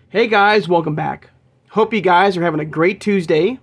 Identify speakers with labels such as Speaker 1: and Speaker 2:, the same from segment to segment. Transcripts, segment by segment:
Speaker 1: Hey guys, welcome back. Hope you guys are having a great Tuesday.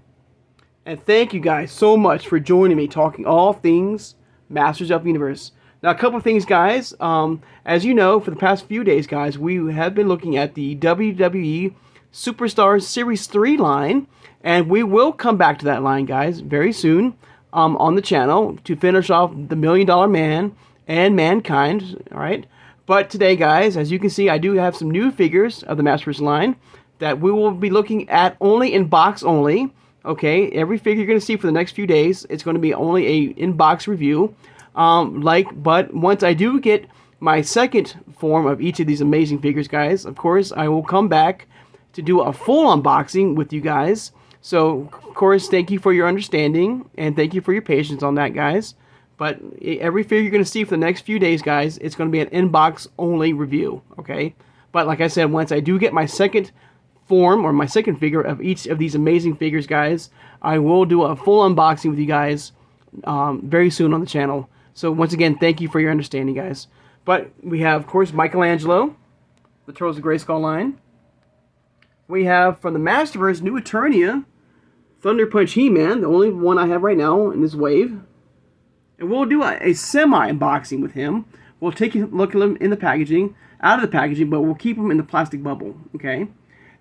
Speaker 1: And thank you guys so much for joining me talking all things Masters of the Universe. Now, a couple of things, guys. As you know, for the past few days, guys, we have been looking at the WWE Superstars Series 3 line. And we will come back to that line, guys, very soon on the channel to finish off the $1 Million Man and Mankind. All right. But today, guys, as you can see, I do have some new figures of the Masters line that we will be looking at only in box only. Okay, every figure you're going to see for the next few days, it's going to be only a in-box review. But once I do get my second form of each of these amazing figures, guys, of course, I will come back to do a full unboxing with you guys. So, of course, thank you for your understanding, and thank you for your patience on that, guys. But every figure you're going to see for the next few days, guys, it's going to be an in-box only review, okay? But like I said, once I do get my second form or my second figure of each of these amazing figures, guys, I will do a full unboxing with you guys very soon on the channel. So once again, thank you for your understanding, guys. But we have, of course, Michelangelo, the Turtles of Grayskull line. We have, from the Masterverse, New Eternia, Thunder Punch He-Man, the only one I have right now in this wave. And we'll do a semi-unboxing with him. We'll take a look at him in the packaging, out of the packaging, but we'll keep him in the plastic bubble, okay?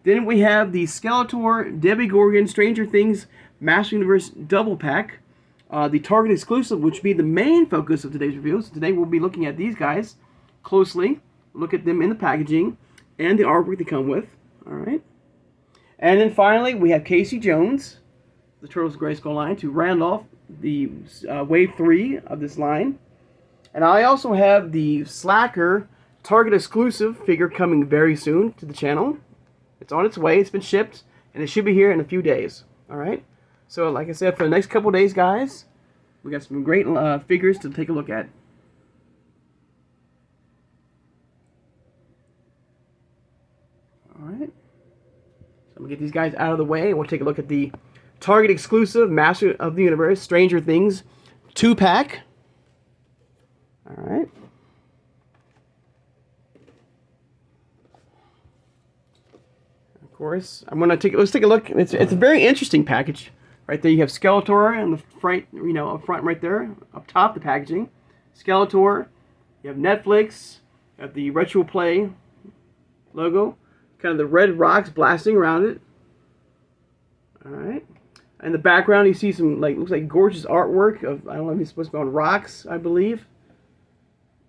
Speaker 1: Then we have the Skeletor, Demogorgon, Stranger Things, Master Universe double pack. The Target exclusive, which will be the main focus of today's review. So today we'll be looking at these guys closely. Look at them in the packaging and the artwork they come with. All right. And then finally, we have Casey Jones, the Turtles of Grayskull line, to round off the wave 3 of this line. And I also have the Slacker Target exclusive figure coming very soon to the channel. It's on its way. It's been shipped, and it should be here in a few days. All right. So, like I said, for the next couple days, guys, we got some great figures to take a look at. All right. So I'm gonna get these guys out of the way, and we'll take a look at the Target exclusive Master of the Universe Stranger Things 2-pack. All right. Of course, let's take a look. It's a very interesting package. Right there, you have Skeletor in the front, up front right there, up top the packaging. Skeletor. You have Netflix. You have the Retro Play logo. Kind of the red rocks blasting around it. All right. In the background, you see some looks like gorgeous artwork of, I don't know if it's supposed to be on rocks, I believe,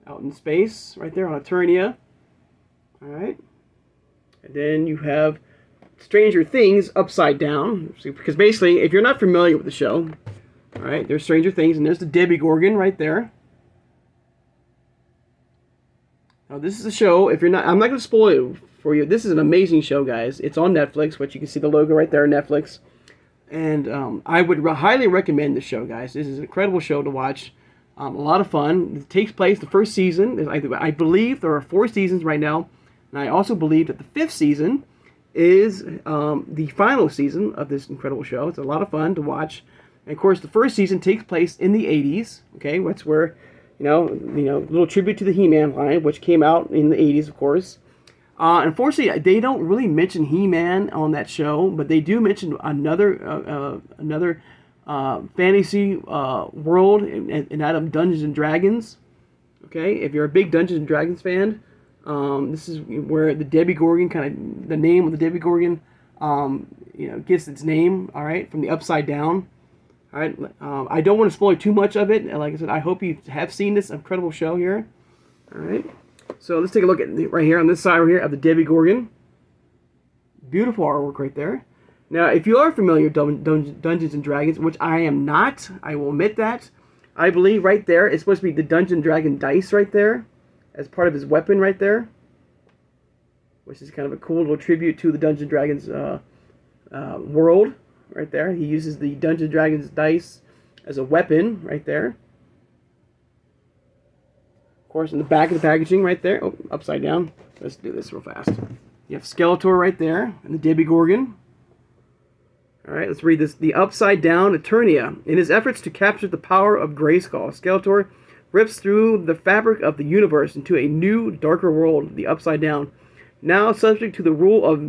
Speaker 1: out in space, right there on Eternia. All right. And then you have Stranger Things upside down, because basically, if you're not familiar with the show, all right, there's Stranger Things, and there's the Demogorgon right there. Now, this is a show. If you're not, I'm not going to spoil it for you. This is an amazing show, guys. It's on Netflix, which you can see the logo right there, Netflix. And I would highly recommend this show, guys. This is an incredible show to watch. A lot of fun. It takes place the first season. I believe there are 4 seasons right now, and I also believe that the 5th season is the final season of this incredible show. It's a lot of fun to watch. And of course, the first season takes place in the 80s. Okay, that's where, little tribute to the He-Man line, which came out in the 80s, of course. Unfortunately, they don't really mention He-Man on that show, but they do mention another fantasy world, and that of Dungeons and Dragons. Okay, if you're a big Dungeons and Dragons fan, this is where the Demogorgon, the name of the Demogorgon, gets its name. All right, from the Upside Down. All right, I don't want to spoil too much of it. Like I said, I hope you have seen this incredible show here. All right, so let's take a look at right here on this side right here of the Demogorgon. Beautiful artwork right there. Now, if you are familiar with Dungeons and Dragons, which I am not, I will admit that. I believe right there it's supposed to be the Dungeon Dragon dice right there, as part of his weapon right there, which is kind of a cool little tribute to the Dungeons & Dragons world right there. He uses the Dungeons & Dragons dice as a weapon right there. Of course, in the back of the packaging right there, oh, upside down. Let's do this real fast. You have Skeletor right there, and the Demogorgon. All right, let's read this. The Upside Down Eternia. In his efforts to capture the power of Grayskull, Skeletor rips through the fabric of the universe into a new, darker world, the Upside Down. Now subject to the rule of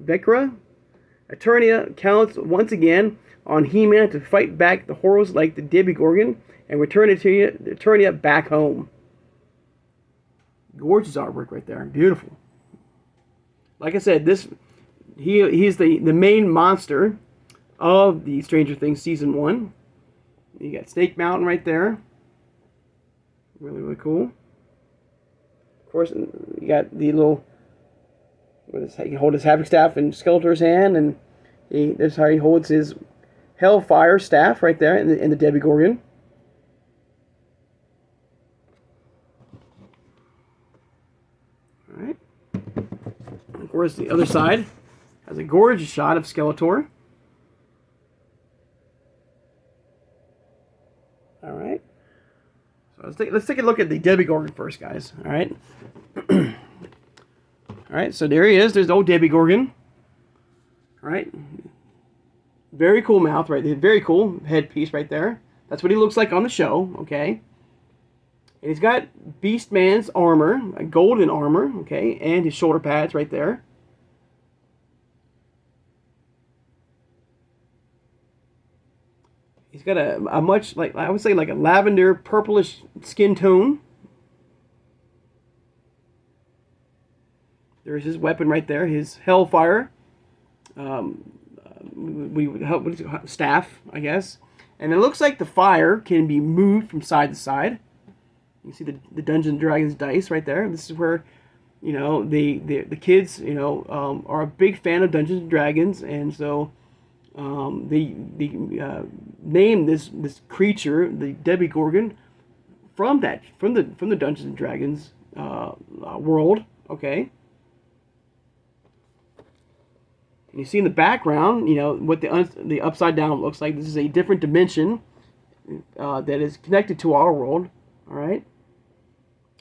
Speaker 1: Vecra, Eternia counts once again on He-Man to fight back the horrors like the Demogorgon and return Eternia back home. Gorgeous artwork right there. Beautiful. Like I said, he's the main monster of the Stranger Things Season 1. You got Snake Mountain right there. Really, really cool. Of course, you got the little... He can hold his Havoc Staff in Skeletor's hand, and that's how he holds his Hellfire Staff right there in the Demogorgon. Alright. Of course, the other side has a gorgeous shot of Skeletor. Alright. So let's take a look at the Demogorgon first, guys. Alright. Alright, so there he is. There's the old Demogorgon. Alright. Very cool mouth right there. Very cool headpiece right there. That's what he looks like on the show, okay? And he's got Beastman's armor, a golden armor, okay? And his shoulder pads right there. He's got a much, like I would say, like a lavender purplish skin tone. There's his weapon right there, his Hellfire. We would help with staff, I guess. And it looks like the fire can be moved from side to side. You can see the Dungeons and Dragons dice right there. This is where, you know, the kids, you know, are a big fan of Dungeons and Dragons, and so they named this creature the Demogorgon from the Dungeons and Dragons world. Okay. And you see in the background, you know, what the upside down looks like. This is a different dimension that is connected to our world. All right.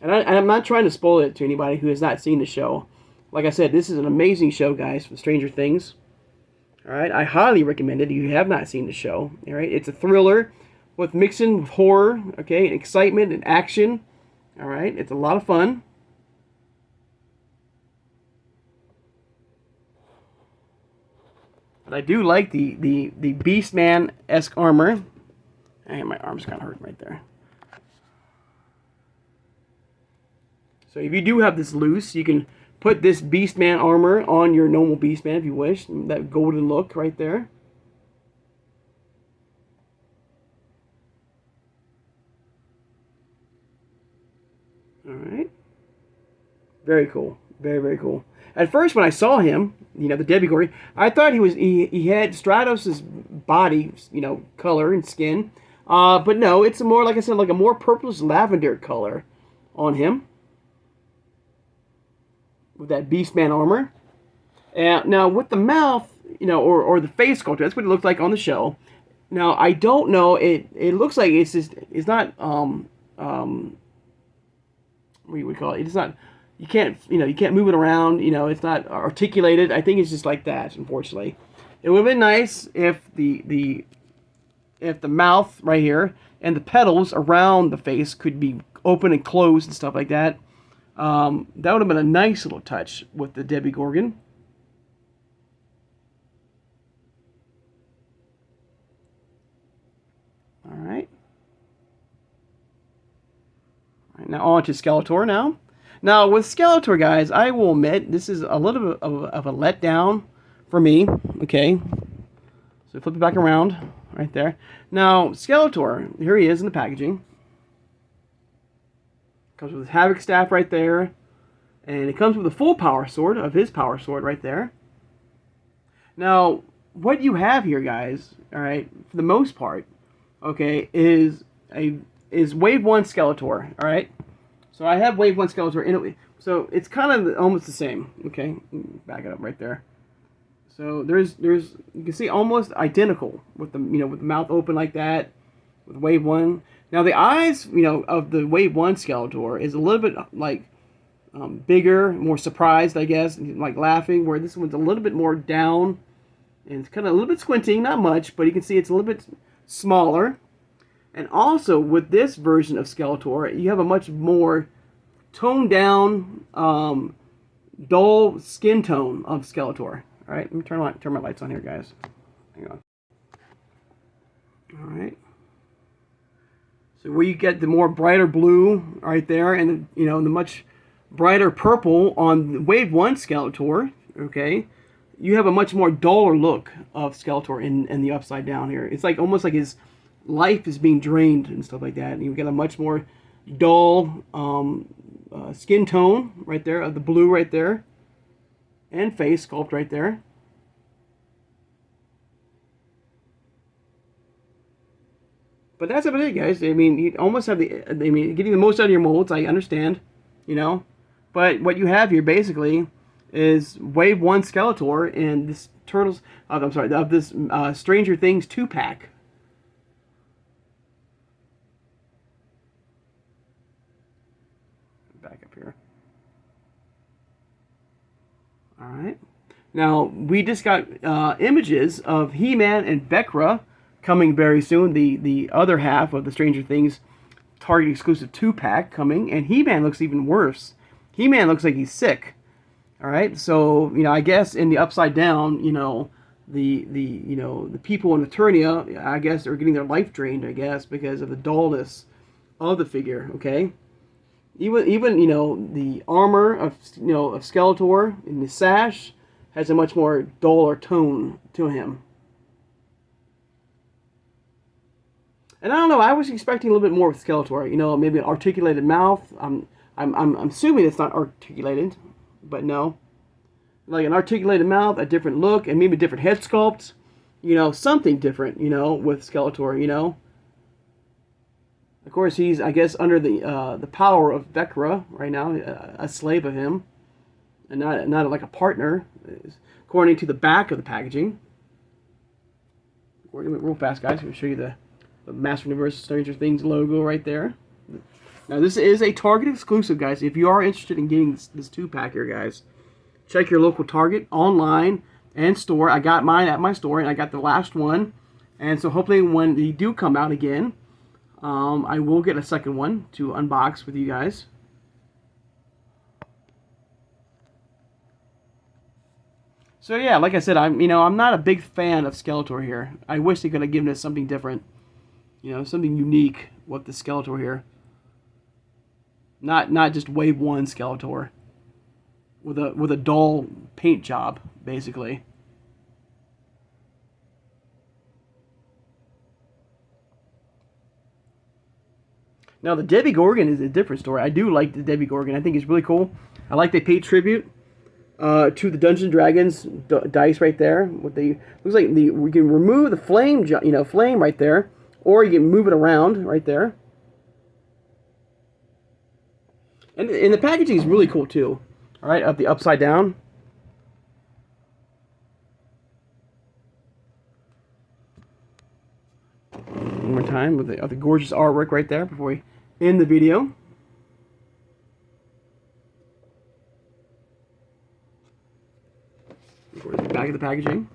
Speaker 1: And I'm not trying to spoil it to anybody who has not seen the show. Like I said, this is an amazing show, guys, from Stranger Things. All right, I highly recommend it if you have not seen the show. All right, it's a thriller with mixing with horror, okay, and excitement and action. All right, it's a lot of fun. But I do like the Beastman-esque armor. And my arm's kind of hurting right there. So if you do have this loose, you can put this Beastman armor on your normal Beastman if you wish. That golden look right there. Alright. Very cool. Very, very cool. At first when I saw him, you know, the Demogorgon, I thought he had Stratos' body, you know, color and skin. But no, it's more, like I said, like a more purplish lavender color on him. With that Beastman armor. And now with the mouth, you know, or the face sculpture, that's what it looks like on the show. Now I don't know, it looks like it's not what you would call it. It's not, you can't move it around, you know, it's not articulated. I think it's just like that, unfortunately. It would have been nice if the mouth right here and the petals around the face could be open and closed and stuff like that. That would have been a nice little touch with the Demogorgon. Alright. Alright, now on to Skeletor now. Now, with Skeletor, guys, I will admit, this is a little bit of a letdown for me. Okay. So flip it back around right there. Now, Skeletor, here he is in the packaging. Comes with his Havoc Staff right there. And it comes with a full power sword of his power sword right there. Now, what you have here, guys, alright, for the most part, okay, is Wave 1 Skeletor, alright? So I have Wave 1 Skeletor in it. So it's kind of almost the same, okay? Back it up right there. So there's you can see almost identical with the, you know, with the mouth open like that with Wave 1. Now the eyes, you know, of the Wave 1 Skeletor is a little bit like bigger, more surprised, I guess, like laughing, where this one's a little bit more down, and it's kind of a little bit squinting, not much, but you can see it's a little bit smaller. And also, with this version of Skeletor, you have a much more toned down dull skin tone of Skeletor. All right, let me turn my lights on here, guys. Hang on. All right. So where you get the more brighter blue right there, and the, the much brighter purple on Wave 1 Skeletor, okay, you have a much more duller look of Skeletor in the Upside Down here. It's like almost like his life is being drained and stuff like that. And you get a much more dull skin tone right there, of the blue right there, and face sculpt right there. But that's about it, guys. I mean, you almost have getting the most out of your molds, I understand, But what you have here, basically, is Wave 1 Skeletor and this of this Stranger Things 2-pack. Back up here. Alright. Now, we just got images of He-Man and Vecra coming very soon, the other half of the Stranger Things Target exclusive 2-pack coming, and He-Man looks even worse. He-Man looks like he's sick. All right, so I guess in the Upside Down, the people in Eternia, I guess, are getting their life drained, I guess, because of the dullness of the figure. Okay, even the armor of of Skeletor in the sash has a much more duller tone to him. And I don't know. I was expecting a little bit more with Skeletor. Maybe an articulated mouth. I'm assuming it's not articulated, but no. Like an articulated mouth, a different look, and maybe a different head sculpt. Something different. With Skeletor. Of course, he's, I guess, under the power of Vecra right now, a slave of him, and not like a partner, according to the back of the packaging. Real fast, guys. I'm gonna show you the Master Universe Stranger Things logo right there. Now, this is a Target exclusive, guys. If you are interested in getting this 2-pack here, guys, check your local Target online and store. I got mine at my store, and I got the last one. And so hopefully when they do come out again, I will get a second one to unbox with you guys. So yeah, like I said, I'm not a big fan of Skeletor here. I wish they could have given us something different. Something unique with the Skeletor here. Not just Wave 1 Skeletor with a dull paint job, basically. Now the Demogorgon is a different story. I do like the Demogorgon. I think it's really cool. I like they paid tribute to the Dungeons & Dragons dice right there. Looks like we can remove the flame, flame right there. Or you can move it around right there. And the packaging is really cool too. All right, of the Upside Down. One more time with the gorgeous artwork right there before we end the video. Towards the back of the packaging.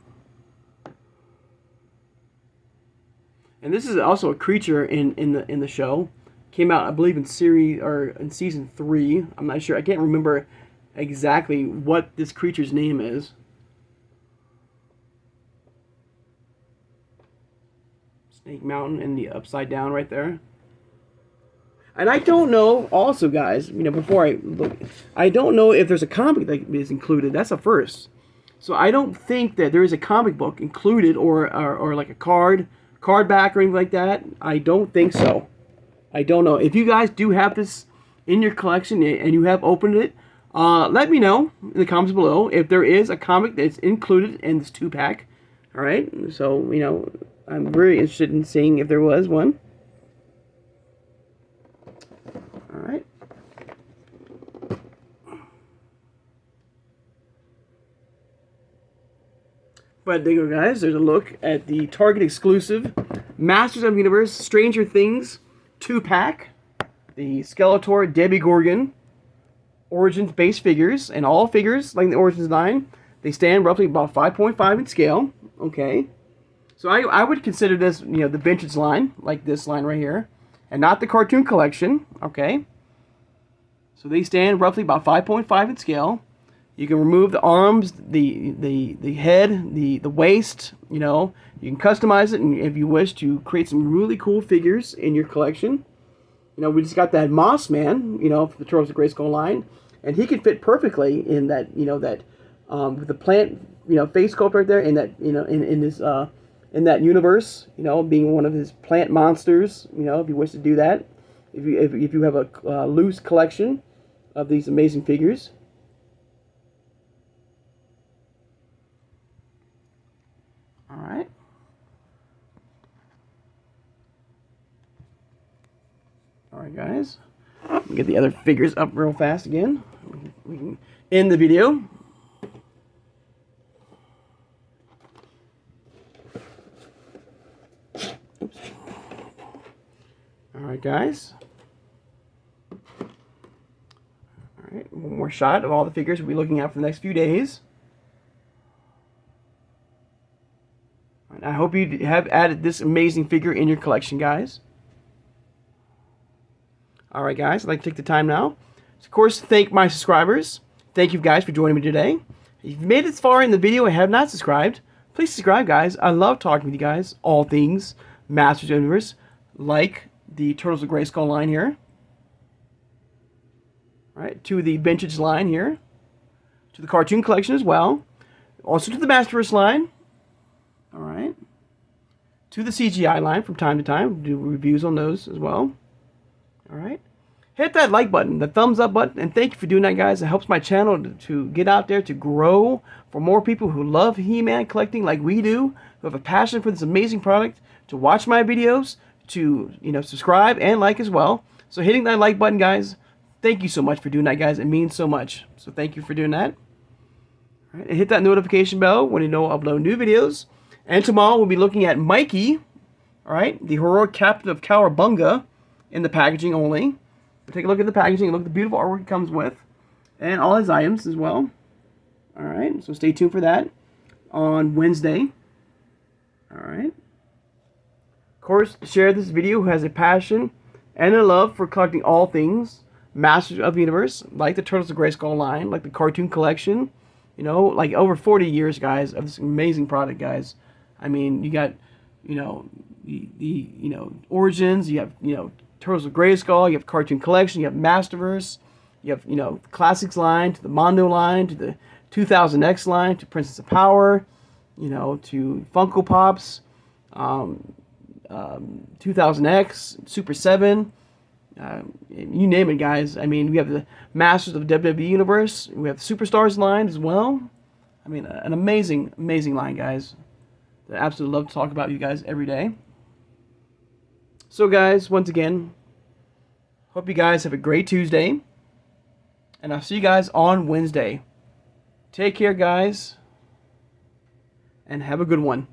Speaker 1: And this is also a creature in the show. Came out, I believe, in season 3. I'm not sure. I can't remember exactly what this creature's name is. Snake Mountain and the Upside Down right there. And I don't know, also, guys, before I look, I don't know if there's a comic that is included. That's a first. So I don't think that there is a comic book included or like a card back or anything like that. I don't think so. I don't know. If you guys do have this in your collection and you have opened it, let me know in the comments below if there is a comic that's included in this 2-pack. All right. So, I'm very interested in seeing if there was one. All right. But there you go, guys. There's a look at the Target exclusive Masters of the Universe Stranger Things 2-pack. The Skeletor Demogorgon Origins base figures. And all figures, like the Origins line, they stand roughly about 5.5 in scale. Okay. So I would consider this, the vintage line, like this line right here. And not the cartoon collection. Okay. So they stand roughly about 5.5 in scale. You can remove the arms, the head, the waist. You know, you can customize it, and if you wish to create some really cool figures in your collection. You know, we just got that Moss Man, you know, for the Turtles of Grayskull line, and he could fit perfectly in that, you know, that with the plant, you know, face sculpt right there, in that, you know, in this in that universe, you know, being one of his plant monsters. You know, if you wish to do that, if you have a loose collection of these amazing figures. All right. Alright guys, let me get the other figures up real fast again. We can end the video. Oops. Alright guys. Alright, one more shot of all the figures we'll be looking at for the next few days. And I hope you have added this amazing figure in your collection, guys. Alright guys, I'd like to take the time now to, of course, thank my subscribers. Thank you guys for joining me today. If you've made it this far in the video and have not subscribed, please subscribe, guys. I love talking with you guys. All things Masters of the Universe, like the Turtles of Grayskull line here. Right, to the vintage line here. To the cartoon collection as well. Also to the Masterverse line. Alright. To the CGI line from time to time. Do reviews on those as well. Alright, hit that like button, the thumbs up button, and thank you for doing that, guys. It helps my channel to get out there, to grow, for more people who love He-Man collecting like we do, who have a passion for this amazing product, to watch my videos, to, you know, subscribe and like as well. So hitting that like button, guys, thank you so much for doing that, guys. It means so much. So thank you for doing that. All right, and hit that notification bell when you know I upload new videos. And tomorrow we'll be looking at Mikey, all right, the heroic captain of Cowabunga, in the packaging only. We'll take a look at the packaging and look at the beautiful artwork it comes with, and all his items as well. Alright, so stay tuned for that on Wednesday. Alright. Of course, share this video who has a passion and a love for collecting all things Masters of the Universe, like the Turtles of Grayskull line, like the cartoon collection. You know, like over 40 years, guys, of this amazing product, guys. I mean, you got, you know, the Origins, you have, you know, Turtles of Grayskull, you have Cartoon Collection, you have Masterverse, you have, you know, Classics line, to the Mondo line, to the 2000X line, to Princess of Power, you know, to Funko Pops, 2000X, Super 7, you name it, guys. I mean, we have the Masters of the WWE Universe, we have the Superstars line as well. I mean, an amazing, amazing line, guys. I absolutely love to talk about you guys every day. So guys, once again, hope you guys have a great Tuesday, and I'll see you guys on Wednesday. Take care, guys, and have a good one.